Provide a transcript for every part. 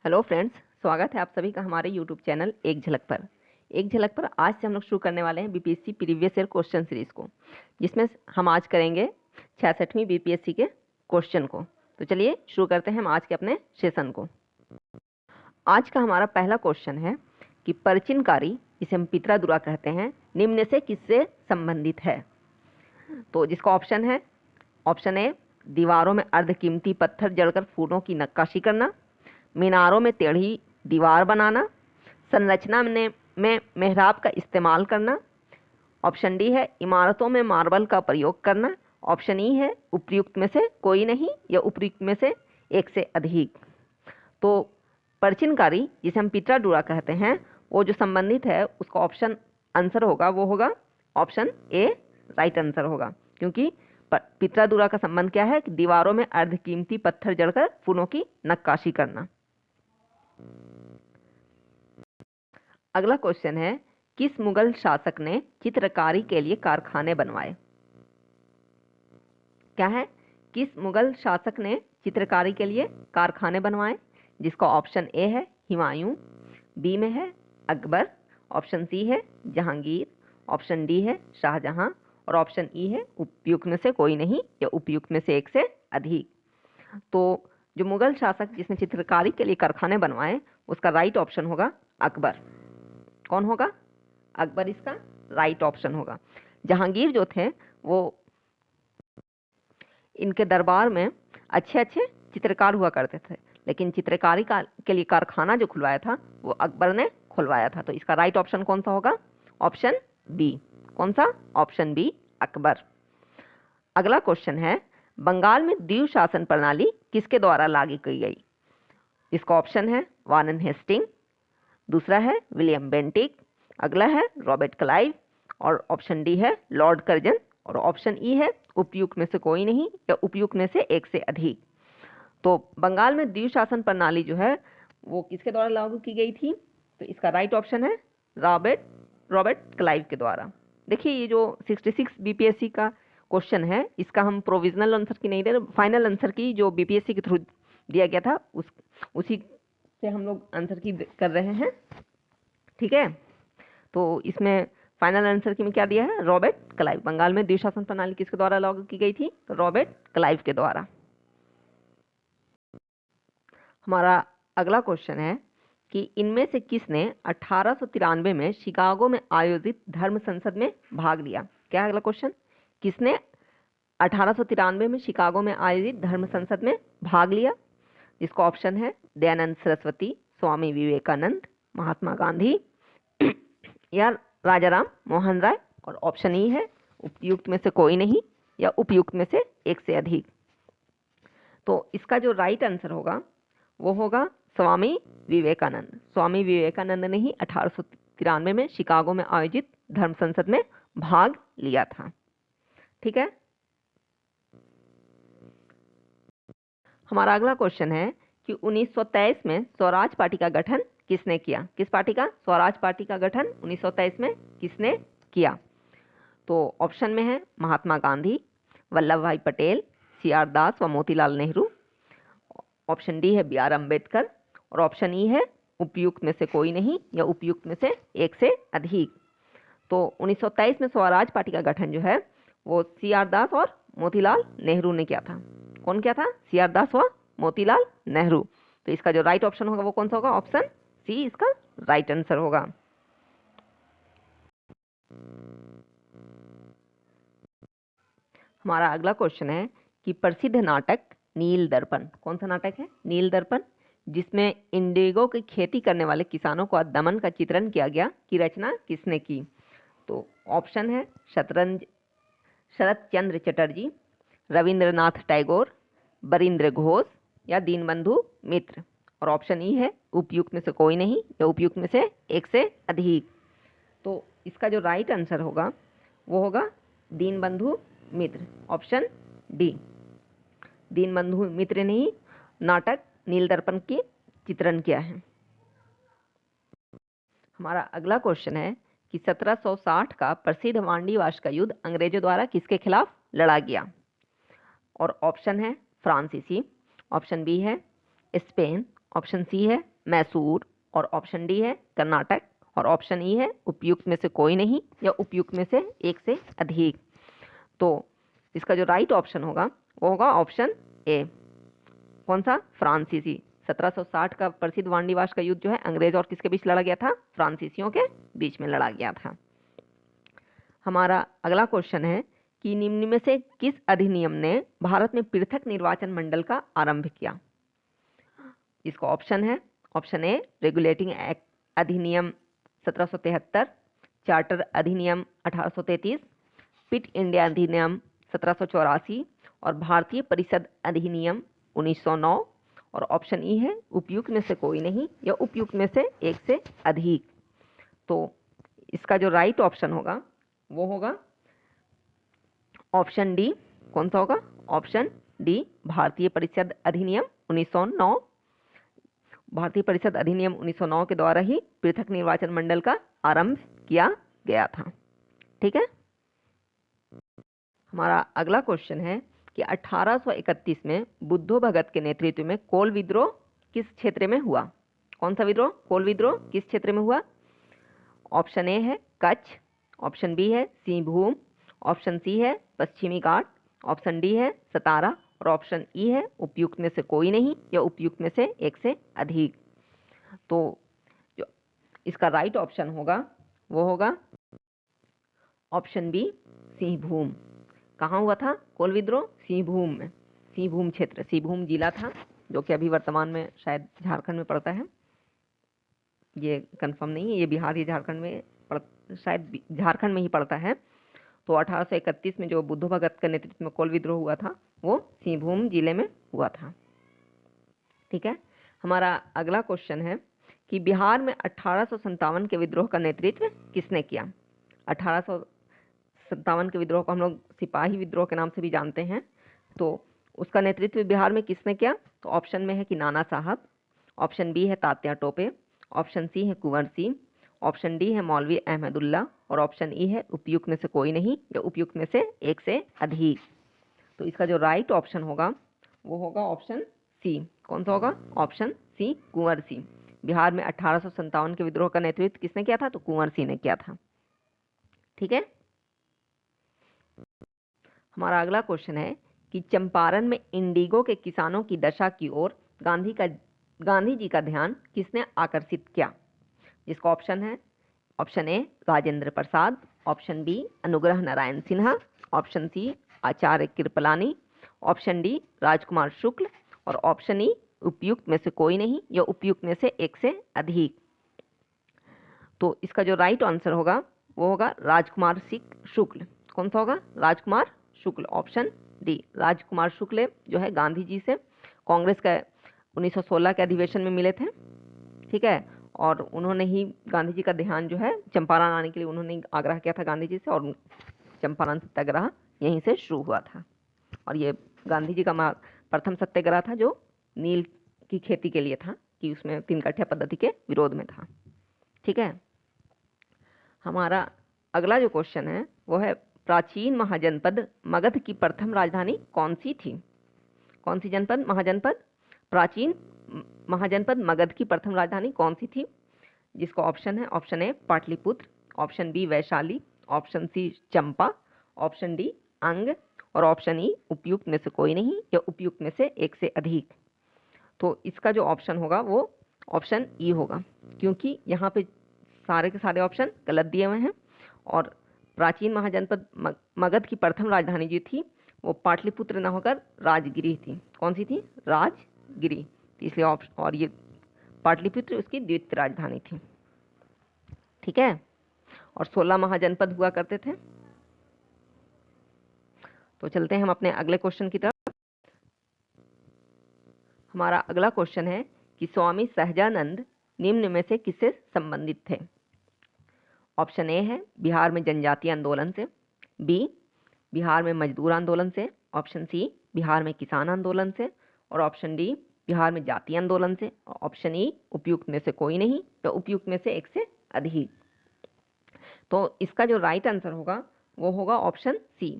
Hello friends, स्वागत है आप सभी का हमारे यूट्यूब चैनल एक झलक पर। एक झलक पर आज से हम लोग शुरू करने वाले हैं BPSC previous year question series को, जिसमें हम आज करेंगे 66वीं बीपीएससी के क्वेश्चन को। तो चलिए शुरू करते हैं हम आज के अपने सेशन को। आज का हमारा पहला क्वेश्चन है कि परचिनकारी, जिसे हम पितरादुरा कहते हैं, निम्न से किससे संबंधित है। तो जिसका ऑप्शन है, ऑप्शन ए दीवारों में अर्धकीमती पत्थर जड़कर फूलों की नक्काशी करना, मीनारों में टेढ़ी दीवार बनाना, संरचना में मेहराब का इस्तेमाल करना, ऑप्शन डी है इमारतों में मार्बल का प्रयोग करना, ऑप्शन ई है उपयुक्त में से कोई नहीं या उपयुक्त में से एक से अधिक। तो परचिनकारी, जिसे हम पितरादुरा कहते हैं, वो जो संबंधित है उसका ऑप्शन आंसर होगा, वो होगा ऑप्शन ए राइट आंसर होगा, क्योंकि पितरादुरा का संबंध क्या है कि दीवारों में अर्धकीमती पत्थर जड़कर फूलों की नक्काशी करना। अगला क्वेश्चन है, किस मुगल शासक ने चित्रकारी के लिए कारखाने बनवाए। क्या है, किस मुगल शासक ने चित्रकारी के लिए कारखाने बनवाए। जिसका ऑप्शन ए है हुमायूं, बी में है अकबर, ऑप्शन सी है जहांगीर, ऑप्शन डी है शाहजहां और ऑप्शन ई है उपयुक्त में से कोई नहीं या उपयुक्त में से एक से अधिक। तो जो मुगल शासक जिसने चित्रकारी के लिए कारखाने बनवाए, उसका राइट ऑप्शन होगा अकबर। कौन होगा? अकबर इसका राइट ऑप्शन होगा। जहांगीर जो थे वो इनके दरबार में अच्छे अच्छे चित्रकार हुआ करते थे, लेकिन चित्रकारी के लिए कारखाना जो खुलवाया था वो अकबर ने खुलवाया था। तो इसका राइट ऑप्शन कौन सा होगा? Option B. कौन सा? Option B, Akbar. अगला क्वेश्चन है, बंगाल में द्वीप शासन प्रणाली किसके द्वारा लागू की गई। इसका ऑप्शन है वारेन हेस्टिंग, दूसरा है विलियम बेंटिक, अगला है रॉबर्ट क्लाइव और ऑप्शन डी है लॉर्ड कर्जन और ऑप्शन ई है उपयुक्त में से कोई नहीं या उपयुक्त में से एक से अधिक। तो बंगाल में द्वीप शासन प्रणाली जो है वो किसके द्वारा लागू की गई थी? तो इसका राइट ऑप्शन है रॉबर्ट क्लाइव के द्वारा। देखिए, ये जो 66 बीपीएससी का क्वेश्चन है, इसका हम प्रोविजनल आंसर की नहीं दे रहे, फाइनल आंसर की जो बीपीएससी के थ्रू दिया गया था उसी से हम लोग आंसर की कर रहे हैं। ठीक है, तो इसमें फाइनल आंसर की में क्या दिया है? Robert Clive. बंगाल में द्वीप शासन प्रणाली किसके द्वारा लागू की गई थी? तो रॉबर्ट क्लाइव के द्वारा। हमारा अगला क्वेश्चन है कि इनमें से किसने 1893 में शिकागो में आयोजित धर्म संसद में भाग लिया। क्या है अगला क्वेश्चन? किसने 1893 में शिकागो में आयोजित धर्म संसद में भाग लिया। इसका ऑप्शन है दयानंद सरस्वती, स्वामी विवेकानंद, महात्मा गांधी या राजाराम मोहन राय और ऑप्शन ई है उपयुक्त में से कोई नहीं या उपयुक्त में से एक से अधिक। तो इसका जो राइट आंसर होगा वो होगा स्वामी विवेकानंद। स्वामी विवेकानंद ने ही 1893 में शिकागो में आयोजित धर्म संसद में भाग लिया था। ठीक है, हमारा अगला क्वेश्चन है कि 1923 में स्वराज पार्टी का गठन किसने किया। किस पार्टी का? स्वराज पार्टी का गठन 1923 में किसने किया? तो ऑप्शन में है महात्मा गांधी, वल्लभ भाई पटेल, सी आर दास व मोतीलाल नेहरू, ऑप्शन डी है बी आर अम्बेडकर और ऑप्शन ई है उपयुक्त में से कोई नहीं या उपयुक्त में से एक से अधिक। तो 1923 में स्वराज पार्टी का गठन जो है वो सी आर दास और मोतीलाल नेहरू ने किया था। कौन किया था? सी आर दास व मोतीलाल नेहरू। तो इसका जो राइट ऑप्शन होगा वो कौन सा होगा? ऑप्शन सी इसका राइट आंसर होगा। हमारा अगला क्वेश्चन है कि प्रसिद्ध नाटक नील दर्पण, कौन सा नाटक है? नील दर्पण, जिसमें इंडिगो की खेती करने वाले किसानों को दमन का चित्रण किया गया, की रचना किसने की? तो ऑप्शन है शरत चंद्र चटर्जी, रविंद्रनाथ टैगोर, बरिंद्र घोष या दीनबंधु मित्र और ऑप्शन ई है उपयुक्त में से कोई नहीं या उपयुक्त में से एक से अधिक। तो इसका जो राइट आंसर होगा वो होगा दीनबंधु मित्र, ऑप्शन डी। दीनबंधु मित्र ने ही नाटक नील दर्पण की चित्रण किया है। हमारा अगला क्वेश्चन है कि 1760 का प्रसिद्ध मांडीवास का युद्ध अंग्रेजों द्वारा किसके खिलाफ लड़ा गया? और ऑप्शन है फ्रांसीसी, ऑप्शन बी है स्पेन, ऑप्शन सी है मैसूर, और ऑप्शन डी है कर्नाटक, और ऑप्शन ई है उपयुक्त में से कोई नहीं या उपयुक्त में से एक से अधिक। तो इसका जो राइट ऑप्शन होगा वो होगा ऑप्शन ए। कौन सा? फ्रांसीसी। 1760 का प्रसिद्ध वांडीवाश का युद्ध जो है अंग्रेज और किसके बीच लड़ा गया था? फ्रांसीसियों के बीच में लड़ा गया था। हमारा अगला क्वेश्चन है कि निम्न में से किस अधिनियम ने भारत में पृथक निर्वाचन मंडल का आरंभ किया? इसका ऑप्शन है, ऑप्शन ए रेगुलेटिंग एक्ट अधिनियम 1773, चार्टर अधिनियम 1833, पिट इंडिया अधिनियम 1784 और भारतीय परिषद अधिनियम 1909, और ऑप्शन ई है उपयुक्त में से कोई नहीं या उपयुक्त में से एक से अधिक। तो इसका जो राइट ऑप्शन होगा वो होगा ऑप्शन डी। कौन सा होगा? ऑप्शन डी, भारतीय परिषद अधिनियम 1909। भारतीय परिषद अधिनियम 1909 के द्वारा ही पृथक निर्वाचन मंडल का आरंभ किया गया था। ठीक है। हमारा अगला क्वेश्चन है कि 1831 में बुद्धो भगत के नेतृत्व में कोल विद्रोह किस क्षेत्र में हुआ? कौन सा विद्रोह? कोल विद्रोह किस क्षेत्र में हुआ? ऑप्शन ए है कच्छ, ऑप्शन बी है सिंहभूम, ऑप्शन सी है पश्चिमी घाट, ऑप्शन डी है सतारा, और ऑप्शन ई है उपयुक्त में से कोई नहीं या उपयुक्त में से एक से अधिक। तो जो इसका राइट ऑप्शन होगा वो होगा ऑप्शन बी, सिंहभूम। कहाँ हुआ था कोल विद्रोह? सिंहभूम में। सिंहभूम क्षेत्र, सिंहभूम जिला था जो कि अभी वर्तमान में शायद झारखंड में पड़ता है, ये कंफर्म नहीं है, ये बिहार या झारखंड में शायद झारखंड में ही पड़ता है। तो 1831 में जो बुद्धो भगत के नेतृत्व में कोल विद्रोह हुआ था वो सिंहभूम जिले में हुआ था। ठीक है। हमारा अगला क्वेश्चन है कि बिहार में 1857 के विद्रोह का नेतृत्व किसने किया? 1857 के विद्रोह को हम लोग सिपाही विद्रोह के नाम से भी जानते हैं। तो उसका नेतृत्व बिहार में किसने किया? तो ऑप्शन में है कि नाना साहब, ऑप्शन बी है तात्या टोपे, ऑप्शन सी है कुंवर सिंह, ऑप्शन डी है मौलवी अहमदुल्ला, और ऑप्शन ई है उपयुक्त में से कोई नहीं या उपयुक्त में से एक से अधिक। तो इसका जो राइट ऑप्शन होगा वो होगा ऑप्शन सी। कौन सा होगा? ऑप्शन सी, कुंवर सिंह। बिहार में 1857 के विद्रोह का नेतृत्व किसने किया था? तो कुंवर सिंह ने किया था। ठीक है। हमारा अगला क्वेश्चन है कि चंपारण में इंडिगो के किसानों की दशा की ओर गांधी जी का ध्यान किसने आकर्षित किया? जिसका ऑप्शन है, option A Rajendra Prasad, option B Anugrah Narayan Sinha, option C Acharya Kripalani, option D Rajkumar Shukla, और ऑप्शन ई उपयुक्त में से कोई नहीं या उपयुक्त में से एक से अधिक। तो इसका जो राइट आंसर होगा वो होगा राजकुमार शुक्ल। कौन सा होगा? राजकुमार शुक्ल, ऑप्शन डी। राजकुमार शुक्ल जो है गांधी जी से कांग्रेस का 1916 के अधिवेशन में मिले थे। ठीक है। और उन्होंने ही गांधी जी का ध्यान जो है चंपारण आने के लिए उन्होंने आग्रह किया था गांधी जी से, और चंपारण सत्याग्रह यहीं से शुरू हुआ था। और ये गांधी जी का प्रथम सत्याग्रह था जो नील की खेती के लिए था, कि उसमें 3 कट्ठा पद्धति के विरोध में था। ठीक है। हमारा अगला जो क्वेश्चन है वो है प्राचीन महाजनपद मगध की प्रथम राजधानी कौन सी थी? कौन सी जनपद? महाजनपद। प्राचीन महाजनपद मगध की प्रथम राजधानी कौन सी थी? जिसका ऑप्शन है, option A Pataliputra, option B Vaishali, option C Champa, option D Anga, और ऑप्शन ई उपयुक्त में से कोई नहीं या उपयुक्त में से एक से अधिक। तो इसका जो ऑप्शन होगा वो ऑप्शन ई होगा, क्योंकि यहाँ पे सारे के सारे ऑप्शन गलत दिए हुए हैं। और प्राचीन महाजनपद मगध की प्रथम राजधानी जो थी वो पाटलिपुत्र न होकर राजगिरी थी। कौन सी थी? राजगिरी। इसलिए और ये पाटलिपुत्र उसकी द्वितीय राजधानी थी। ठीक है। और 16 महाजनपद हुआ करते थे। तो चलते हैं हम अपने अगले क्वेश्चन की तरफ। हमारा अगला क्वेश्चन है कि स्वामी सहजानंद निम्न में से किससे संबंधित थे? ऑप्शन ए है बिहार में जनजातीय आंदोलन से, बी बिहार में मजदूर आंदोलन से, ऑप्शन सी बिहार में किसान आंदोलन से, और ऑप्शन डी बिहार में जातीय आंदोलन से, और ऑप्शन ई उपयुक्त में से कोई नहीं तो उपयुक्त में से एक से अधिक। तो इसका जो राइट आंसर होगा वो होगा ऑप्शन सी।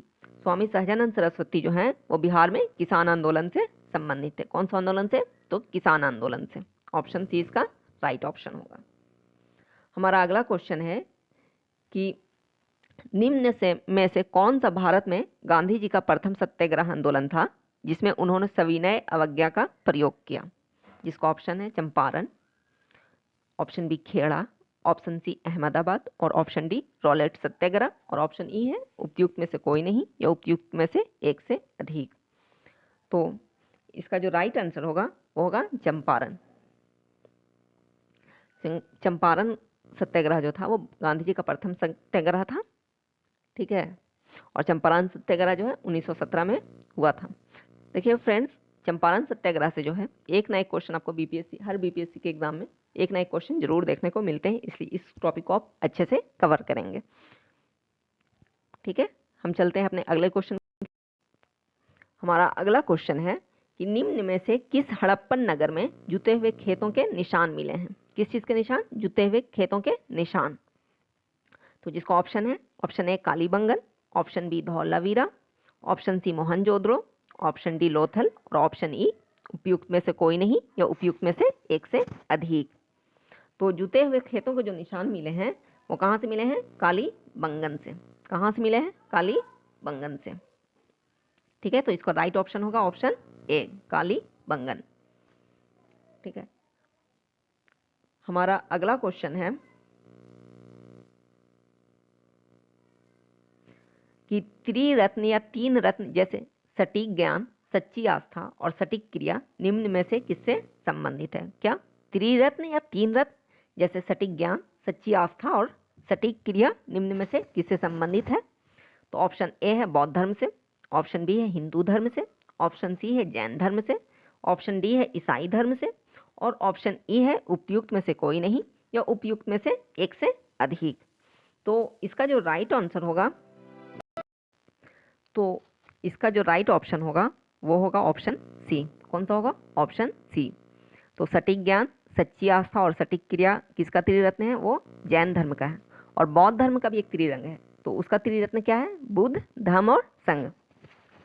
स्वामी सहजानंद सरस्वती जो हैं वो बिहार में किसान आंदोलन से संबंधित थे। कौन सा आंदोलन से? तो किसान आंदोलन से। ऑप्शन सी इसका राइट ऑप्शन होगा। हमारा अगला क्वेश्चन है कि निम्न में से कौन सा भारत में गांधी जी का प्रथम सत्याग्रह आंदोलन था जिसमें उन्होंने सविनय अवज्ञा का प्रयोग किया? जिसका ऑप्शन है Champaran, option B Kheda, option C Ahmedabad और ऑप्शन डी रॉलेट सत्याग्रह और ऑप्शन ई है उपयुक्त में से कोई नहीं या उपयुक्त में से एक से अधिक। तो इसका जो राइट आंसर होगा वो होगा चंपारण। चंपारण सत्याग्रह जो था वो गांधी जी का प्रथम सत्याग्रह था, ठीक है। और चंपारण सत्याग्रह जो है 1917 में हुआ था। देखिए फ्रेंड्स, चंपारण सत्याग्रह से जो है एक ना एक क्वेश्चन आपको हर बीपीएससी के एग्जाम में एक ना एक क्वेश्चन जरूर देखने को मिलते हैं, इसलिए इस टॉपिक को आप अच्छे से कवर करेंगे, ठीक है। हम चलते हैं अपने अगले क्वेश्चन। हमारा अगला क्वेश्चन है कि निम्न में से किस हड़प्पन नगर में जुते हुए खेतों के निशान मिले हैं? किस चीज के निशान? जुते हुए खेतों के निशान। तो जिसका ऑप्शन है, option A Kalibangan, option B Dholavira, option C Mohenjodaro, option D Lothal और ऑप्शन ई उपयुक्त में से कोई नहीं या उपयुक्त में से एक से अधिक। तो जुते हुए खेतों के जो निशान मिले हैं वो कहाँ से मिले हैं? कालीबंगन से। कहाँ से मिले हैं? कालीबंगन से, ठीक है। तो इसका राइट ऑप्शन होगा ऑप्शन ए कालीबंगन, ठीक है। हमारा अगला क्वेश्चन है कि त्रिरत्न या तीन रत्न जैसे सटीक ज्ञान, सच्ची आस्था और सटीक क्रिया निम्न में से किससे संबंधित है? क्या त्रिरत्न या तीन रत्न जैसे सटीक ज्ञान, सच्ची आस्था और सटीक क्रिया निम्न में से किससे संबंधित है? तो ऑप्शन ए है बौद्ध धर्म से, ऑप्शन बी है हिंदू धर्म से, ऑप्शन सी है जैन धर्म से, ऑप्शन डी है ईसाई धर्म से और ऑप्शन ई है उपयुक्त में से कोई नहीं या उपयुक्त में से एक से अधिक। तो इसका जो राइट आंसर होगा, तो इसका जो राइट ऑप्शन होगा वो होगा ऑप्शन सी। कौन सा होगा? Option C. तो सटीक ज्ञान, सच्ची आस्था और सटीक क्रिया किसका त्रिरत्न है? वो जैन धर्म का है। और बौद्ध धर्म का भी एक त्रिरंग है, तो उसका त्रिरत्न क्या है? बुद्ध, धम्म और संघ,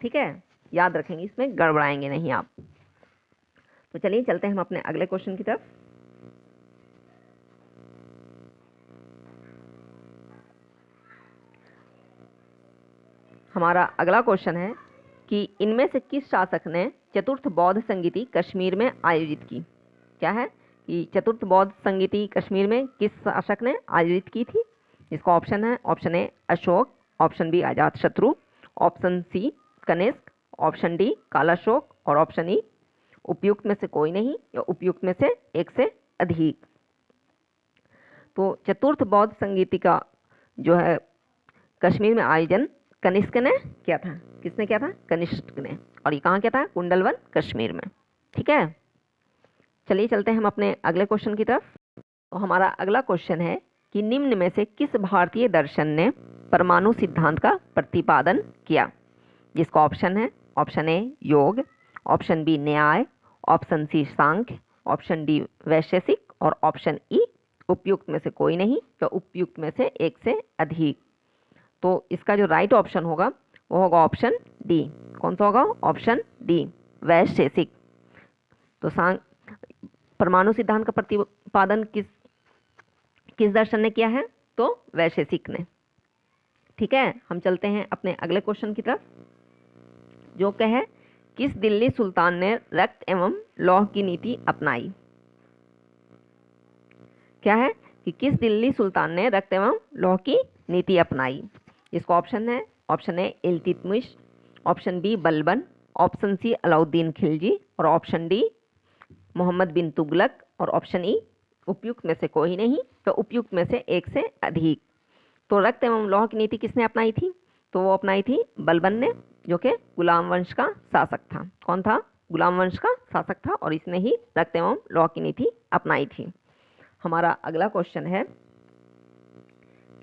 ठीक है। याद रखेंगे, इसमें गड़बड़ाएंगे नहीं आप। तो चलिए चलते हैं हम अपने अगले क्वेश्चन की तरफ। हमारा अगला क्वेश्चन है कि इनमें से किस शासक ने चतुर्थ बौद्ध संगीति कश्मीर में आयोजित की? क्या है कि चतुर्थ बौद्ध संगीति कश्मीर में किस शासक ने आयोजित की थी? इसका ऑप्शन है, option A Ashoka, option B Ajatashatru, option C Kanishka, option D Kalashoka और ऑप्शन ई उपयुक्त में से कोई नहीं या उपयुक्त में से एक से अधिक। तो चतुर्थ बौद्ध संगीति का जो है कश्मीर में आयोजन कनिष्क ने किया था। किसने किया था? कनिष्क ने। और ये कहाँ किया था? कुंडलवन, कश्मीर में, ठीक है। चलिए चलते हैं हम अपने अगले क्वेश्चन की तरफ। तो हमारा अगला क्वेश्चन है कि निम्न में से किस भारतीय दर्शन ने परमाणु सिद्धांत का प्रतिपादन किया? जिसका ऑप्शन है, ऑप्शन ए योग, ऑप्शन बी न्याय, ऑप्शन सी सांख्य, ऑप्शन डी वैशेषिक और ऑप्शन ई उपयुक्त में से कोई नहीं या उपयुक्त में से एक से अधिक। तो इसका जो राइट ऑप्शन होगा वो होगा ऑप्शन डी। कौन सा होगा? ऑप्शन डी वैशेषिक। तो परमाणु सिद्धांत का प्रतिपादन किस दर्शन ने किया है? तो वैशेषिक ने, ठीक है। हम चलते हैं अपने अगले क्वेश्चन की तरफ, जो कहे किस दिल्ली सुल्तान ने रक्त एवं लौह की नीति अपनाई? क्या है कि किस दिल्ली सुल्तान ने रक्त एवं लौह की नीति अपनाई? इसका ऑप्शन है, option A Iltutmish, option B Balban, option C Alauddin Khilji और ऑप्शन डी मोहम्मद बिन तुगलक और ऑप्शन ई उपयुक्त में से कोई नहीं तो उपयुक्त में से एक से अधिक। तो रक्त एवं लौह की नीति किसने अपनाई थी? तो वो अपनाई थी बलबन ने, जो कि गुलाम वंश का शासक था। कौन था? गुलाम वंश का शासक था और इसने ही रक्त एवं लौह की नीति अपनाई थी। हमारा अगला क्वेश्चन है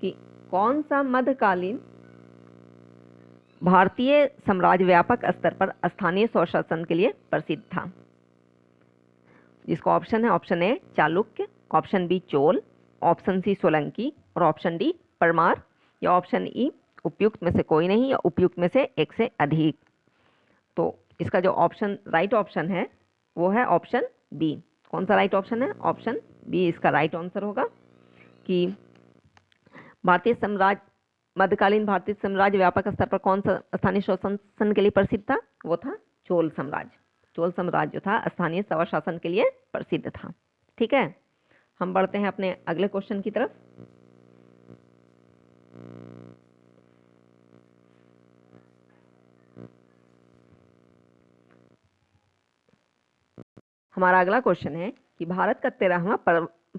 कि कौन सा मध्यकालीन भारतीय साम्राज्य व्यापक स्तर पर स्थानीय स्वशासन के लिए प्रसिद्ध था? जिसका ऑप्शन है, option A Chalukya, option B Chola, option C Solanki और ऑप्शन डी परमार या ऑप्शन ई उपयुक्त में से कोई नहीं या उपयुक्त में से एक से अधिक। तो इसका जो ऑप्शन राइट ऑप्शन है वो है ऑप्शन बी। कौन सा राइट ऑप्शन है? ऑप्शन बी इसका राइट आंसर होगा कि भारतीय साम्राज्य, मध्यकालीन भारतीय साम्राज्य व्यापक स्तर पर कौन सा स्थानीय शासन के लिए प्रसिद्ध था? वो था चोल साम्राज्य। चोल साम्राज्य जो था स्थानीय स्वशासन के लिए प्रसिद्ध था। ठीक है, हम बढ़ते हैं अपने अगले क्वेश्चन की तरफ। हमारा अगला क्वेश्चन है कि भारत का 13वां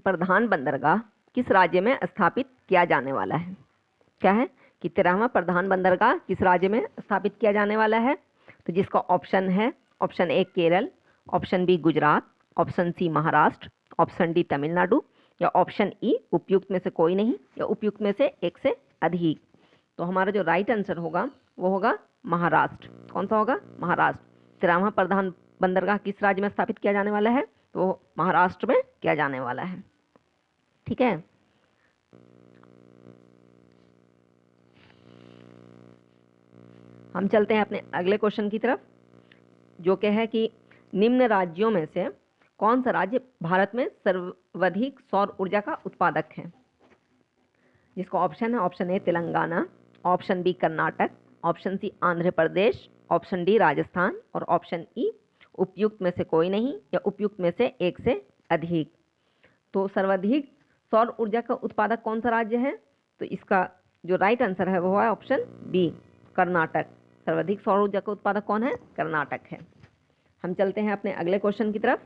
प्रधान बंदरगाह किस राज्य में स्थापित किया जाने वाला है? क्या है कि 13वां प्रधान बंदरगाह किस राज्य में स्थापित किया जाने वाला है? तो जिसका ऑप्शन है, option A Kerala, option B Gujarat, option C Maharashtra, option D Tamil Nadu या ऑप्शन ई उपयुक्त में से कोई नहीं या उपयुक्त में से एक से अधिक। तो हमारा जो राइट आंसर होगा वो होगा महाराष्ट्र। कौन सा होगा? महाराष्ट्र। 13वां प्रधान बंदरगाह किस राज्य में स्थापित किया जाने वाला है? तो महाराष्ट्र में किया जाने वाला है। ठीक है, हम चलते हैं अपने अगले क्वेश्चन की तरफ, जो कि है कि निम्न राज्यों में से कौन सा राज्य भारत में सर्वाधिक सौर ऊर्जा का उत्पादक है? जिसका ऑप्शन है, option A Telangana, option B Karnataka, option C Andhra Pradesh, option D Rajasthan और ऑप्शन ई उपयुक्त में से कोई नहीं या उपयुक्त में से एक से अधिक। तो सर्वाधिक सौर ऊर्जा का उत्पादक कौन सा राज्य है? तो इसका जो राइट आंसर है वो है ऑप्शन बी कर्नाटक। सर्वाधिक सौर ऊर्जा का उत्पादक कौन है? कर्नाटक है। हम चलते हैं अपने अगले क्वेश्चन की तरफ,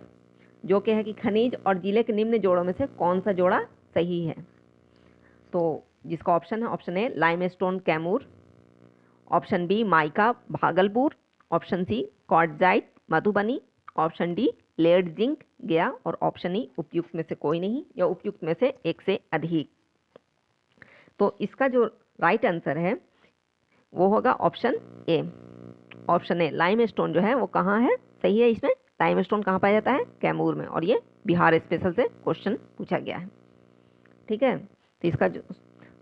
जो कि है कि खनिज और जिले के निम्न जोड़ों में से कौन सा जोड़ा सही है? तो जिसका ऑप्शन है, option A limestone Kaimur, option B mica Bhagalpur, option C quartzite Madhubani, option D lead zinc Gaya और ऑप्शन ई उपयुक्त में से कोई नहीं या उपयुक्त में से एक से अधिक। तो इसका जो राइट आंसर है वो होगा option A. Option A limestone जो है वो कहाँ है? सही है, इसमें लाइमस्टोन कहाँ पाया जाता है? कैमूर में, और ये बिहार स्पेशल से क्वेश्चन पूछा गया है। ठीक है, तो इसका जो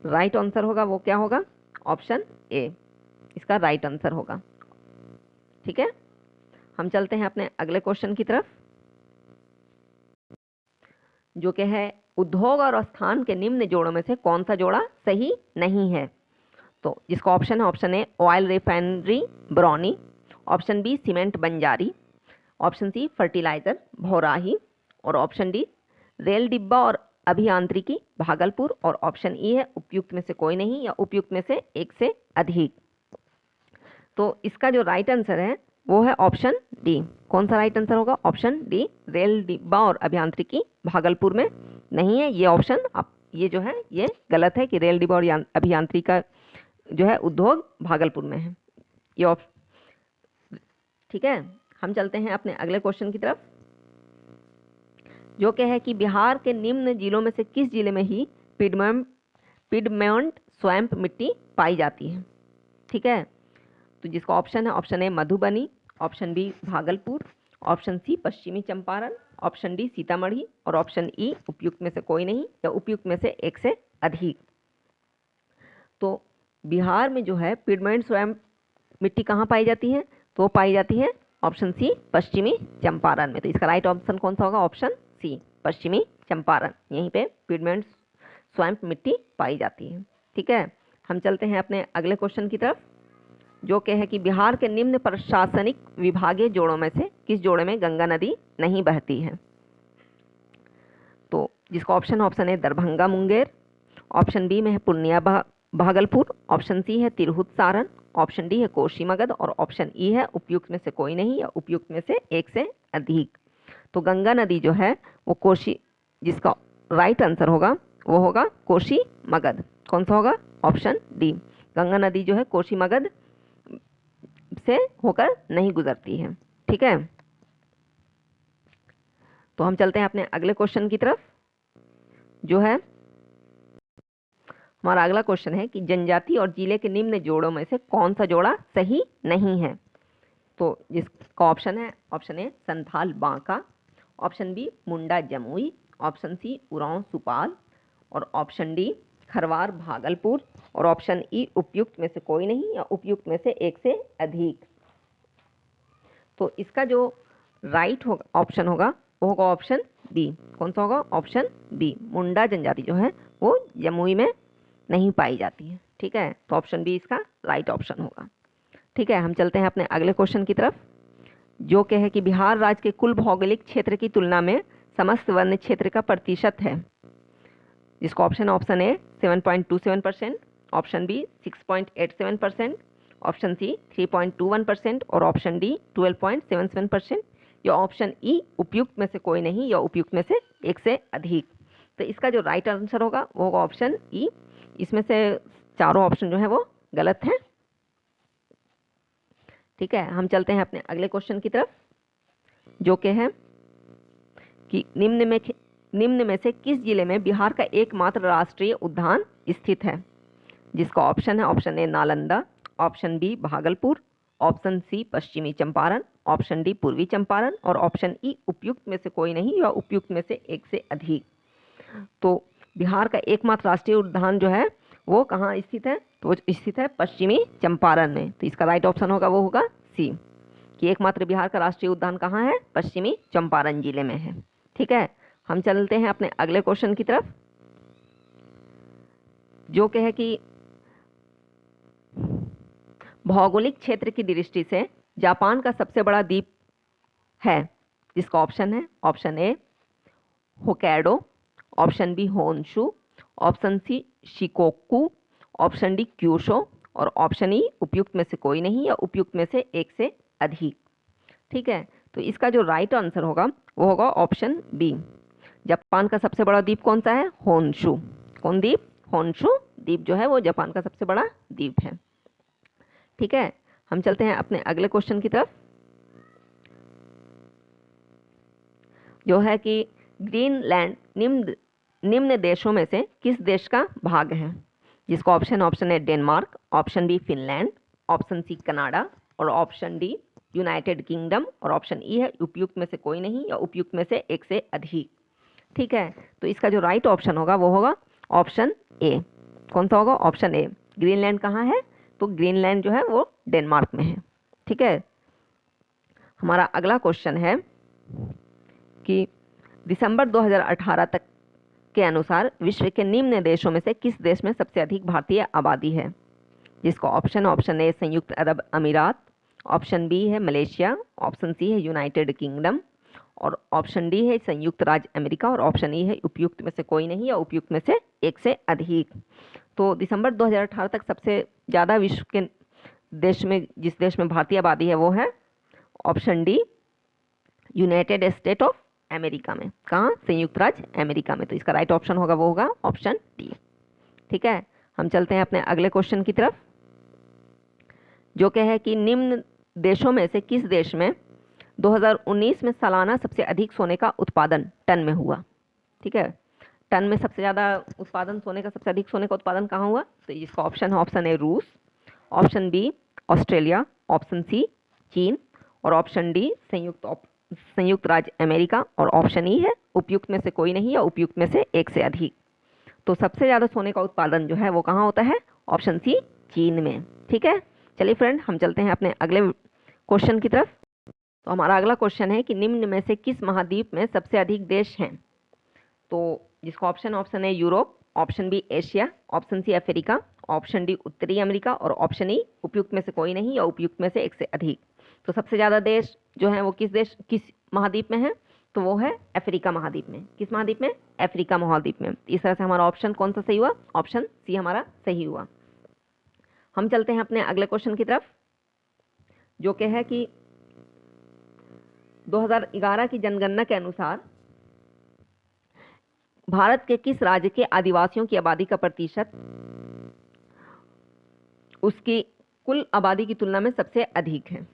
राइट आंसर होगा वो क्या होगा? ऑप्शन ए इसका राइट आंसर होगा। ठीक है, हम चलते हैं अपने अगले क्वेश्चन की तरफ, जो कि है उद्योग और स्थान के निम्न जोड़ों में से कौन सा जोड़ा सही नहीं है? तो जिसका ऑप्शन है, option A oil refinery Barauni, option B cement Banjari, option C fertiliser Bhaurahi और ऑप्शन डी रेल डिब्बा और अभियांत्रिकी भागलपुर और ऑप्शन ई है उपयुक्त में से कोई नहीं या उपयुक्त में से एक से अधिक। तो इसका जो राइट आंसर है वो है ऑप्शन डी। कौन सा राइट आंसर होगा? ऑप्शन डी रेल डिब्बा और अभियांत्रिकी भागलपुर में नहीं है। ये ऑप्शन ये जो है ये गलत है कि रेल डिब्बा और अभियांत्रिकी का जो है उद्योग भागलपुर में है ये ऑप्शन। ठीक है, हम चलते हैं अपने अगले क्वेश्चन की तरफ, जो कि है कि बिहार के निम्न जिलों में से किस जिले में ही पिडमोंट स्वैम्प मिट्टी पाई जाती है? ठीक है, तो जिसका ऑप्शन है, option A Madhubani, option B Bhagalpur, option C पश्चिमी चंपारण, ऑप्शन डी सीतामढ़ी और ऑप्शन ई उपयुक्त में से कोई नहीं या उपयुक्त में से एक से अधिक। तो बिहार में जो है पिडमोंट स्वैम्प मिट्टी कहाँ पाई जाती है? तो पाई जाती है ऑप्शन सी पश्चिमी चंपारण में। तो इसका राइट ऑप्शन कौन सा होगा? ऑप्शन सी पश्चिमी चंपारण, यहीं पे पिडमोंट स्वैम्प मिट्टी पाई जाती है। ठीक है, हम चलते हैं अपने अगले क्वेश्चन की तरफ, जो कि है कि बिहार के निम्न प्रशासनिक विभागीय जोड़ों में से किस जोड़े में गंगा नदी नहीं बहती है? तो जिसका ऑप्शन है दरभंगा मुंगेर, ऑप्शन बी में है पूर्णिया भागलपुर, ऑप्शन सी है तिरहुत सारण, ऑप्शन डी है कोसी मगध और ऑप्शन ई है उपयुक्त में से कोई नहीं या उपयुक्त में से एक से अधिक। तो गंगा नदी जो है वो कोसी, जिसका राइट आंसर होगा वो होगा कोसी मगध। कौन सा होगा? Option D. गंगा नदी जो है कोसी मगध से होकर नहीं गुजरती है। ठीक है, तो हम चलते हैं अपने अगले क्वेश्चन की तरफ, जो है हमारा अगला क्वेश्चन है कि जनजाति और जिले के निम्न जोड़ों में से कौन सा जोड़ा सही नहीं है? तो जिसका ऑप्शन है, option A Santhal Banka, option B Munda Jamui, option C Oraon Supaul और ऑप्शन डी खरवार भागलपुर और ऑप्शन ई उपयुक्त में से कोई नहीं या उपयुक्त में से एक से अधिक। तो इसका जो राइट ऑप्शन होगा वो होगा ऑप्शन बी। कौन सा होगा? Option B. मुंडा जनजाति जो है वो जमुई में नहीं पाई जाती है। ठीक है, तो ऑप्शन बी इसका राइट ऑप्शन होगा। ठीक है, हम चलते हैं अपने अगले क्वेश्चन की तरफ, जो कहे कि बिहार राज्य के कुल भौगोलिक क्षेत्र की तुलना में समस्त वन क्षेत्र का प्रतिशत है, जिसको option A 7.27%, option B 6.87%, option C 3.21% और ऑप्शन डी 12.77% या ऑप्शन ई उपयुक्त में से कोई नहीं या उपयुक्त में से एक से अधिक। तो इसका जो राइट आंसर होगा वो होगा ऑप्शन ई। इसमें से चारों ऑप्शन जो है वो गलत हैं। ठीक है, हम चलते हैं अपने अगले क्वेश्चन की तरफ, जो कि है कि निम्न में से किस जिले में बिहार का एकमात्र राष्ट्रीय उद्यान स्थित है, जिसका ऑप्शन है option A Nalanda, option B Bhagalpur, option C पश्चिमी चंपारण, ऑप्शन डी पूर्वी चंपारण और ऑप्शन ई उपयुक्त में से कोई नहीं या उपयुक्त में से एक से अधिक। तो बिहार का एकमात्र राष्ट्रीय उद्यान जो है वो कहाँ स्थित है? तो वो स्थित है पश्चिमी चंपारण में। तो इसका राइट ऑप्शन होगा वो होगा सी, कि एकमात्र बिहार का राष्ट्रीय उद्यान कहाँ है? पश्चिमी चंपारण जिले में है। ठीक है, हम चलते हैं अपने अगले क्वेश्चन की तरफ, जो कहे कि भौगोलिक क्षेत्र की दृष्टि से जापान का सबसे बड़ा द्वीप है, जिसका ऑप्शन है option A Hokkaido, option B Honshu, option C Shikoku, option D Kyushu और ऑप्शन ई उपयुक्त में से कोई नहीं या उपयुक्त में से एक से अधिक। ठीक है, तो इसका जो राइट आंसर होगा वो होगा ऑप्शन बी। जापान का सबसे बड़ा द्वीप कौन सा है? होन्शु। कौन द्वीप? होन्शु द्वीप जो है वो जापान का सबसे बड़ा द्वीप है। ठीक है, हम चलते हैं अपने अगले क्वेश्चन की तरफ, जो है कि ग्रीनलैंड निम्न देशों में से किस देश का भाग है, जिसका option A Denmark, option B Finland, option C Canada और ऑप्शन डी यूनाइटेड किंगडम और ऑप्शन ई है उपयुक्त में से कोई नहीं या उपयुक्त में से एक से अधिक। ठीक है, तो इसका जो राइट ऑप्शन होगा वो होगा ऑप्शन ए। कौन सा होगा? Option A. ग्रीनलैंड कहाँ है? तो ग्रीनलैंड जो है वो डेनमार्क में है। ठीक है, हमारा अगला क्वेश्चन है कि दिसंबर 2018 तक के अनुसार विश्व के निम्न देशों में से किस देश में सबसे अधिक भारतीय आबादी है, जिसका ऑप्शन ए संयुक्त अरब अमीरात, ऑप्शन बी है मलेशिया, ऑप्शन सी है यूनाइटेड किंगडम और ऑप्शन डी है संयुक्त राज्य अमेरिका और ऑप्शन ई है उपयुक्त में से कोई नहीं या उपयुक्त में से एक से अधिक। तो दिसंबर 2018 तक सबसे ज़्यादा विश्व के देश में जिस देश में भारतीय आबादी है वो है option D United state of America में। कहाँ? संयुक्त राज्य अमेरिका में। तो इसका राइट ऑप्शन होगा वो होगा ऑप्शन डी। ठीक है, हम चलते हैं अपने अगले क्वेश्चन की तरफ, जो कहे कि निम्न देशों में से किस देश में 2019 में सालाना सबसे अधिक सोने का उत्पादन टन में हुआ। ठीक है, टन में सबसे ज़्यादा उत्पादन सोने का सबसे अधिक सोने का उत्पादन कहाँ हुआ? तो इसका ऑप्शन है ऑप्शन ए रूस, option B Australia, option C चीन और ऑप्शन डी संयुक्त राज्य अमेरिका और ऑप्शन ई है उपयुक्त में से कोई नहीं या उपयुक्त में से एक से अधिक। तो सबसे ज़्यादा सोने का उत्पादन जो है वो कहाँ होता है? ऑप्शन सी चीन में। ठीक है, चलिए फ्रेंड हम चलते हैं अपने अगले क्वेश्चन की तरफ। तो हमारा अगला क्वेश्चन है कि निम्न में से किस महाद्वीप में सबसे अधिक देश हैं? तो जिसका ऑप्शन है Europe, option B Asia, option C Africa, option D उत्तरी अमेरिका और ऑप्शन ई उपयुक्त में से कोई नहीं या उपयुक्त में से एक से अधिक। तो सबसे ज़्यादा देश जो है वो किस महाद्वीप में है? तो वो है अफ्रीका महाद्वीप में। किस महाद्वीप में? अफ्रीका महाद्वीप में। इस तरह से हमारा ऑप्शन कौन सा सही हुआ? ऑप्शन सी हमारा सही हुआ। हम चलते हैं अपने अगले क्वेश्चन की तरफ, जो कि है कि 2011 की जनगणना के अनुसार भारत के किस राज्य के आदिवासियों की आबादी का प्रतिशत उसकी कुल आबादी की तुलना में सबसे अधिक है?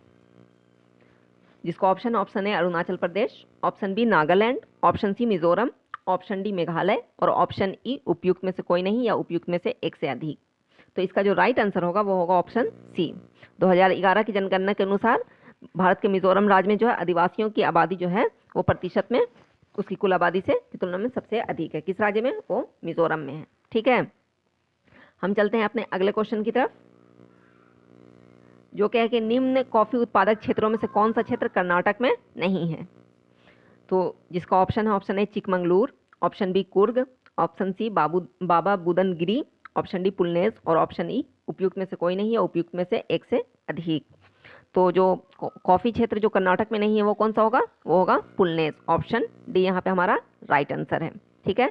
जिसका option A Arunachal Pradesh, option B Nagaland, option C Mizoram, option D Meghalaya और ऑप्शन ई उपयुक्त में से कोई नहीं या उपयुक्त में से एक से अधिक। तो इसका जो राइट आंसर होगा वो होगा ऑप्शन सी। 2011 की जनगणना के अनुसार भारत के मिजोरम राज्य में जो है आदिवासियों की आबादी जो है वो प्रतिशत में उसकी कुल आबादी से की तुलना में सबसे अधिक है। किस राज्य में? वो मिजोरम में है। ठीक है, हम चलते हैं अपने अगले क्वेश्चन की तरफ, जो क्या है कि निम्न कॉफी उत्पादक क्षेत्रों में से कौन सा क्षेत्र कर्नाटक में नहीं है? तो जिसका ऑप्शन है option A Chikmagalur, option B Coorg, option C Baba Budangiri, option D Pulneys और ऑप्शन ई उपयुक्त में से कोई नहीं है, उपयुक्त में से एक से अधिक। तो जो कॉफी क्षेत्र जो कर्नाटक में नहीं है वो कौन सा होगा, वो होगा पुलनेस। ऑप्शन डी यहाँ पे हमारा राइट आंसर है। ठीक है,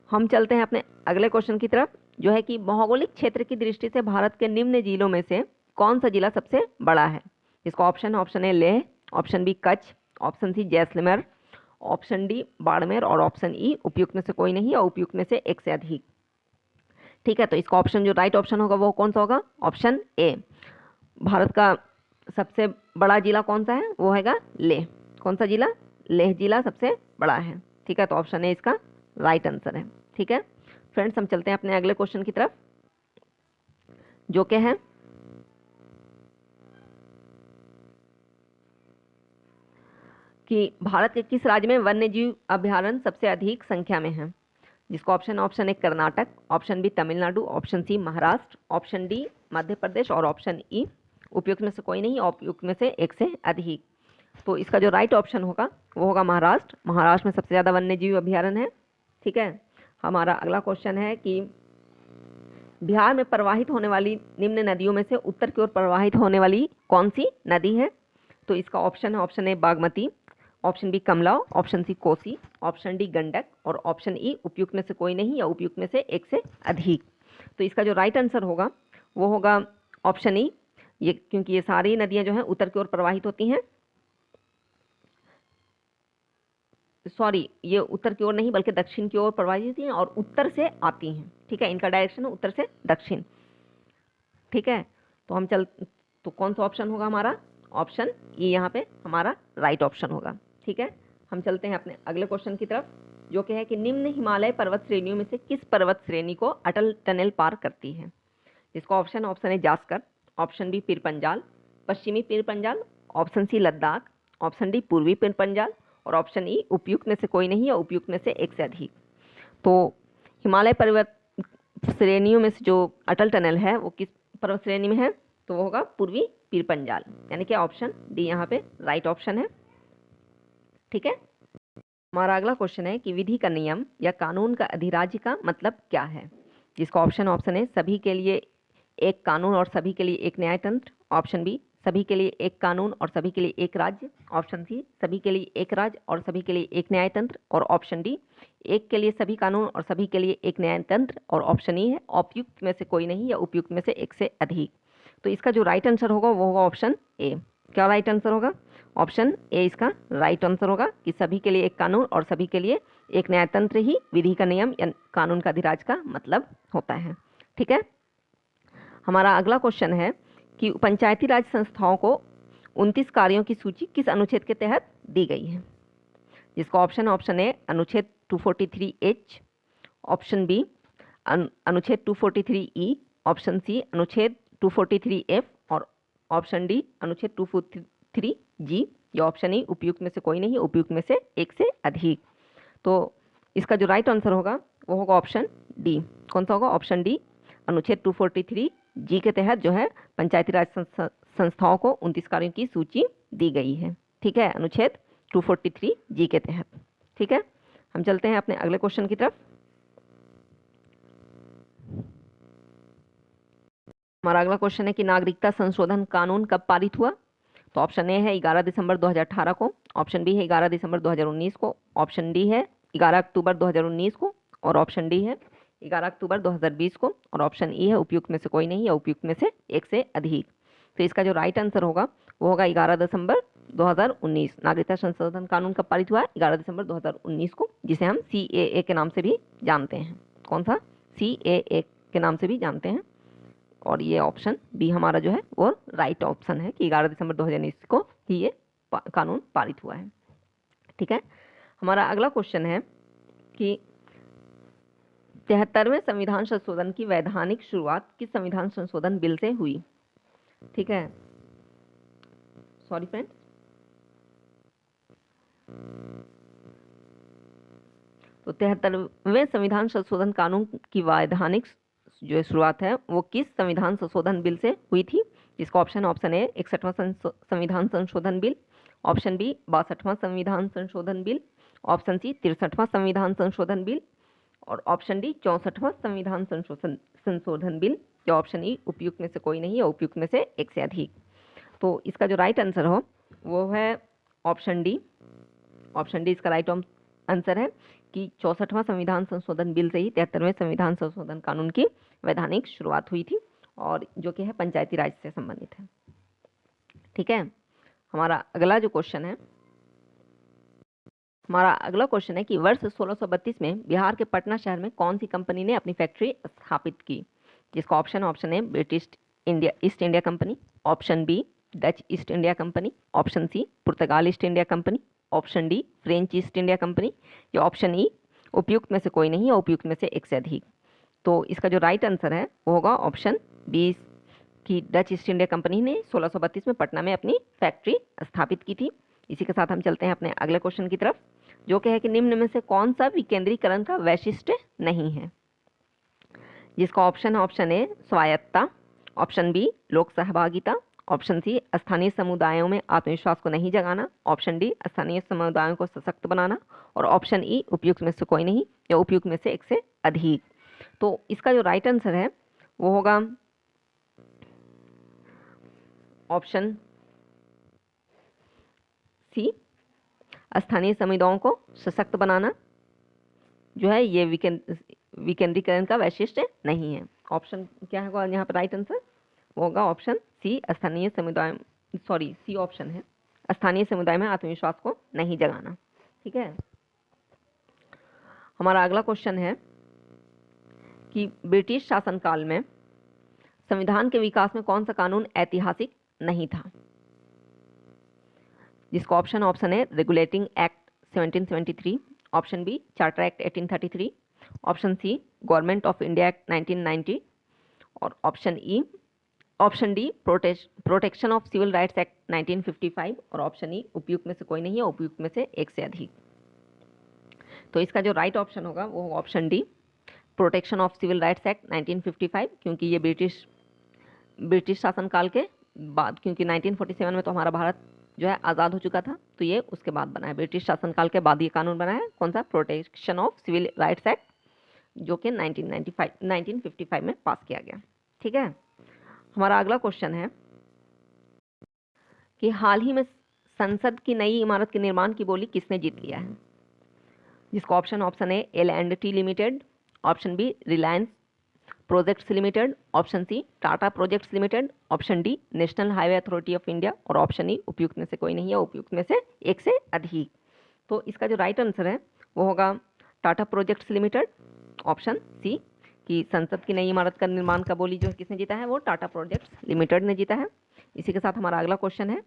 हम चलते हैं अपने अगले क्वेश्चन की तरफ, जो है कि भौगोलिक क्षेत्र की दृष्टि से भारत के निम्न जिलों में से कौन सा जिला सबसे बड़ा है। इसका option A Leh, option B Kutch, option C Jaisalmer, option D Barmer और ऑप्शन ई उपयुक्त में से कोई नहीं और उपयुक्त में से एक से अधिक। ठीक है, तो इसका ऑप्शन जो राइट ऑप्शन होगा वो कौन सा होगा, ऑप्शन ए। भारत का सबसे बड़ा जिला कौन सा है, वो हैगा लेह। कौन सा जिला, लेह जिला सबसे बड़ा है। ठीक है, तो ऑप्शन ए इसका राइट आंसर है। ठीक है फ्रेंड्स, हम चलते हैं अपने अगले क्वेश्चन की तरफ, जो क्या है कि भारत के किस राज्य में वन्य जीव अभ्यारण्य सबसे अधिक संख्या में है। जिसका option A Karnataka, option B Tamil Nadu, option C Maharashtra, option D Madhya Pradesh और ऑप्शन ई उपयुक्त में से कोई नहीं, उपयुक्त में से एक से अधिक। तो इसका जो राइट ऑप्शन होगा वो होगा महाराष्ट्र। महाराष्ट्र में सबसे ज़्यादा वन्य जीव अभ्यारण्य है। ठीक है, हमारा अगला क्वेश्चन है कि बिहार में प्रवाहित होने वाली निम्न नदियों में से उत्तर की ओर प्रवाहित होने वाली कौन सी नदी है। तो इसका option A Bagmati, option B Kamla, option C Kosi, option D Gandak और ऑप्शन ई उपयुक्त में से कोई नहीं या उपयुक्त में से एक से अधिक। तो इसका जो राइट आंसर होगा वो होगा ऑप्शन ई, ये क्योंकि ये सारी नदियां जो हैं उत्तर की ओर प्रवाहित होती हैं। सॉरी, ये उत्तर की ओर नहीं बल्कि दक्षिण की ओर प्रवाहित होती हैं और उत्तर से आती हैं। ठीक है, इनका डायरेक्शन है उत्तर से दक्षिण। ठीक है, तो कौन सा ऑप्शन होगा हमारा, ऑप्शन ई यहाँ पे हमारा राइट ऑप्शन होगा। ठीक है, हम चलते हैं अपने अगले क्वेश्चन की तरफ, जो कि है कि निम्न हिमालय पर्वत श्रेणियों में से किस पर्वत श्रेणी को अटल टनल पार करती है। इसका option A Zanskar, option B Pir Panjal, पश्चिमी Pir Panjal, option C Ladakh, option D पूर्वी पीर पंजाल और ऑप्शन ई उपयुक्त में से कोई नहीं या उपयुक्त में से एक से अधिक। तो हिमालय पर्वत श्रेणियों में से जो अटल टनल है वो किस पर्वत श्रेणी में है, तो वो होगा पूर्वी पीर पंजाल, यानी कि ऑप्शन डी यहाँ पे राइट ऑप्शन है। ठीक है, हमारा अगला क्वेश्चन है कि विधि का नियम या कानून का अधिराज्य का मतलब क्या है। जिसका ऑप्शन है सभी के लिए एक कानून और सभी के लिए एक न्यायतंत्र, ऑप्शन बी सभी के लिए एक कानून और सभी के लिए एक राज्य, ऑप्शन सी सभी के लिए एक राज्य और सभी के लिए एक न्यायतंत्र और ऑप्शन डी एक के लिए सभी कानून और सभी के लिए एक न्यायतंत्र और ऑप्शन ई है उपयुक्त में से कोई नहीं या उपयुक्त में से एक से अधिक। तो इसका जो राइट आंसर होगा वो होगा ऑप्शन ए। क्या राइट आंसर होगा, ऑप्शन ए इसका राइट आंसर होगा कि सभी के लिए एक कानून और सभी के लिए एक न्यायतंत्र ही विधि का नियम या कानून का अधिराज का मतलब होता है। ठीक है, हमारा अगला क्वेश्चन है कि पंचायती राज संस्थाओं को 29 कार्यों की सूची किस अनुच्छेद के तहत दी गई है। जिसका ऑप्शन ए अनुच्छेद 243H, ऑप्शन बी अनुच्छेद 243E, ऑप्शन सी अनुच्छेद 243F और ऑप्शन डी अनुच्छेद 243G या ऑप्शन ई उपयुक्त में से कोई नहीं, उपयुक्त में से एक से अधिक। तो इसका जो राइट आंसर होगा वो होगा ऑप्शन डी। कौन सा होगा, ऑप्शन डी अनुच्छेद 243G के तहत जो है पंचायती राज संस्थाओं को 29 कार्यों की सूची दी गई है। ठीक है, अनुच्छेद 243G के तहत। ठीक है, हम चलते हैं अपने अगले क्वेश्चन की तरफ। हमारा अगला क्वेश्चन है कि नागरिकता संशोधन कानून कब पारित हुआ। तो ऑप्शन ए है 11 दिसंबर 2018 को, ऑप्शन बी है 11 दिसंबर 2019 को, ऑप्शन डी है 11 अक्टूबर 2019 को और ऑप्शन डी है 11 अक्टूबर 2020 को और ऑप्शन ई है उपयुक्त में से कोई नहीं या उपयुक्त में से एक से अधिक। तो इसका जो राइट आंसर होगा वो होगा 11 दिसंबर 2019। नागरिकता संशोधन कानून कब पारित हुआ, 11 दिसंबर 2019 को, जिसे हम CAA के नाम से भी जानते हैं। कौन सा, CAA के नाम से भी जानते हैं। और ये ऑप्शन बी हमारा जो है वो राइट ऑप्शन है कि 11 दिसंबर 2019 को ही ये कानून पारित हुआ है। ठीक है, हमारा अगला क्वेश्चन है कि 73वें संविधान संशोधन की वैधानिक शुरुआत किस संविधान संशोधन बिल से हुई। ठीक है, सॉरी फ्रेंड्स, तो 73वें संविधान संशोधन कानून की वैधानिक जो शुरुआत है वो किस संविधान संशोधन बिल से हुई थी। जिसका ऑप्शन ए 61वां संविधान संशोधन बिल, ऑप्शन बी 62वां संविधान संशोधन बिल, ऑप्शन सी 63वां संविधान संशोधन बिल और ऑप्शन डी 64वां संविधान संशोधन बिल या ऑप्शन ई उपयुक्त में से कोई नहीं या उपयुक्त में से एक से अधिक। तो इसका जो राइट आंसर हो वो है ऑप्शन डी। ऑप्शन डी इसका राइट आंसर है कि 64वां संविधान संशोधन बिल से ही 73वें संविधान संशोधन कानून की वैधानिक शुरुआत हुई थी और जो कि है पंचायती राज से संबंधित है। ठीक है, हमारा अगला क्वेश्चन है कि वर्ष 1632 में बिहार के पटना शहर में कौन सी कंपनी ने अपनी फैक्ट्री स्थापित की, जिसका ऑप्शन है British East India company, option B Dutch East India company, option C पुर्तगाल East India company, option D French East India company या ऑप्शन ई उपयुक्त में से कोई नहीं या उपयुक्त में से एक से अधिक। तो इसका जो राइट आंसर है वो होगा ऑप्शन बी कि डच ईस्ट इंडिया कंपनी ने 1632 में पटना में अपनी फैक्ट्री स्थापित की थी। इसी के साथ हम चलते हैं अपने अगले क्वेश्चन की तरफ, जो कि है कि निम्न में से कौन सा विकेंद्रीकरण का वैशिष्ट्य नहीं है, जिसका ऑप्शन ए स्वायत्तता, ऑप्शन बी लोक सहभागिता, ऑप्शन सी स्थानीय समुदायों में आत्मविश्वास को नहीं जगाना, ऑप्शन डी स्थानीय समुदायों को सशक्त बनाना और ऑप्शन ई उपयुक्त में से कोई नहीं या उपयुक्त में से एक से अधिक। तो इसका जो राइट आंसर है वो होगा ऑप्शन सी स्थानीय समुदायों को सशक्त बनाना जो है ये विकेंद्रीकरण का वैशिष्ट्य नहीं है। ऑप्शन क्या होगा यहाँ पर राइट आंसर वो होगा ऑप्शन सी स्थानीय समुदाय सी ऑप्शन है स्थानीय समुदाय में आत्मविश्वास को नहीं जगाना। ठीक है, हमारा अगला क्वेश्चन है कि ब्रिटिश शासनकाल में संविधान के विकास में कौन सा कानून ऐतिहासिक नहीं था, जिसका ऑप्शन है regulating act 1773, option B charter act 1833, option C government of India act 1990 और option D protection of civil rights act 1955 और ऑप्शन ई उपयुक्त में से कोई नहीं है उपयुक्त में से एक से अधिक। तो इसका जो राइट ऑप्शन होगा वो option D protection of civil rights act 1955, क्योंकि ये ब्रिटिश शासनकाल के बाद, क्योंकि 1947 में तो हमारा भारत जो है आज़ाद हो चुका था, तो ये उसके बाद बना है, ब्रिटिश शासनकाल के बाद ये कानून बना है। कौन सा? Protection of civil rights act, जो कि 1955 में पास किया गया। ठीक है, हमारा अगला क्वेश्चन है कि हाल ही में संसद की नई इमारत के निर्माण की बोली किसने जीत लिया है, जिसका ऑप्शन है L&T limited, option B Reliance projects limited, option C Tata projects limited, option D national highway authority of India और ऑप्शन ई उपयुक्त में से कोई नहीं है उपयुक्त में से एक से अधिक। तो इसका जो राइट आंसर है वो होगा Tata projects limited, option C कि संसद की नई इमारत का निर्माण का बोली जो किसने जीता है वो टाटा प्रोजेक्ट्स लिमिटेड ने जीता है। इसी के साथ हमारा अगला क्वेश्चन है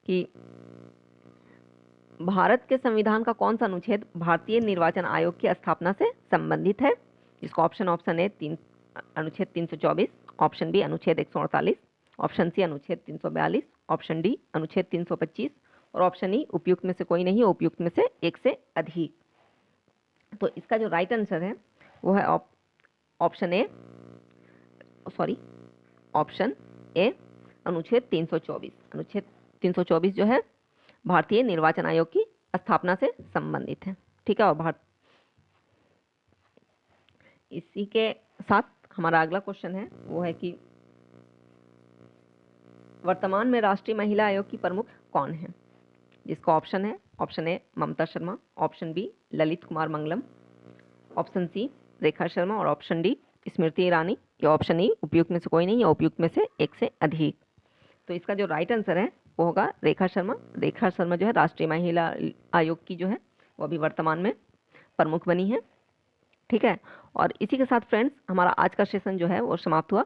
कि भारत के संविधान का कौन सा अनुच्छेद भारतीय निर्वाचन आयोग की स्थापना से संबंधित है, जिसका ऑप्शन है अनुच्छेद 324, ऑप्शन बी अनुच्छेद 148, ऑप्शन सी अनुच्छेद 342, ऑप्शन डी अनुच्छेद 325 और ऑप्शन ई उपयुक्त में से कोई नहीं है उपयुक्त में से एक से अधिक। तो इसका जो राइट आंसर है वो है ऑप्शन ए अनुच्छेद 324। अनुच्छेद 324 जो है भारतीय निर्वाचन आयोग की स्थापना से संबंधित है। ठीक है, और इसी के साथ हमारा अगला क्वेश्चन है वो है कि वर्तमान में राष्ट्रीय महिला आयोग की प्रमुख कौन है, जिसका option A Mamta Sharma, option B Lalit Kumar Mangalam, option C Rekha Sharma और ऑप्शन डी स्मृति ईरानी या ऑप्शन ई उपयुक्त में से कोई नहीं या उपयुक्त में से एक से अधिक। तो इसका जो राइट आंसर है वो होगा रेखा शर्मा। रेखा शर्मा जो है राष्ट्रीय महिला आयोग की जो है वो अभी वर्तमान में प्रमुख बनी है। ठीक है, और इसी के साथ फ्रेंड्स हमारा आज का सेशन जो है वो समाप्त हुआ।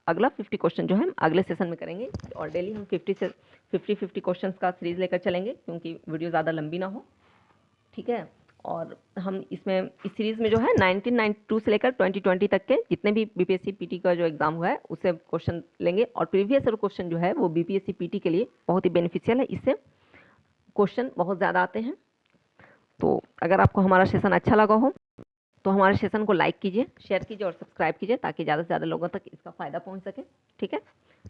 अगला 50 क्वेश्चन जो है हम अगले सेशन में करेंगे और डेली हम 50 क्वेश्चंस का सीरीज लेकर चलेंगे क्योंकि वीडियो ज़्यादा लंबी ना हो। ठीक है, और हम इस सीरीज़ में जो है 1992 से लेकर 2020 तक के जितने भी बीपीएससी पीटी का जो एग्ज़ाम हुआ है उससे क्वेश्चन लेंगे और प्रीवियस ईयर क्वेश्चन जो है वो बीपीएससी पीटी के लिए बहुत ही बेनिफिशियल है, इससे क्वेश्चन बहुत ज़्यादा आते हैं। तो अगर आपको हमारा सेशन अच्छा लगा हो तो हमारे सेशन को लाइक कीजिए, शेयर कीजिए और सब्सक्राइब कीजिए ताकि ज़्यादा से ज़्यादा लोगों तक इसका फ़ायदा पहुंच सके। ठीक है,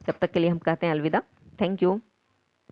जब तक के लिए हम कहते हैं अलविदा। Thank you.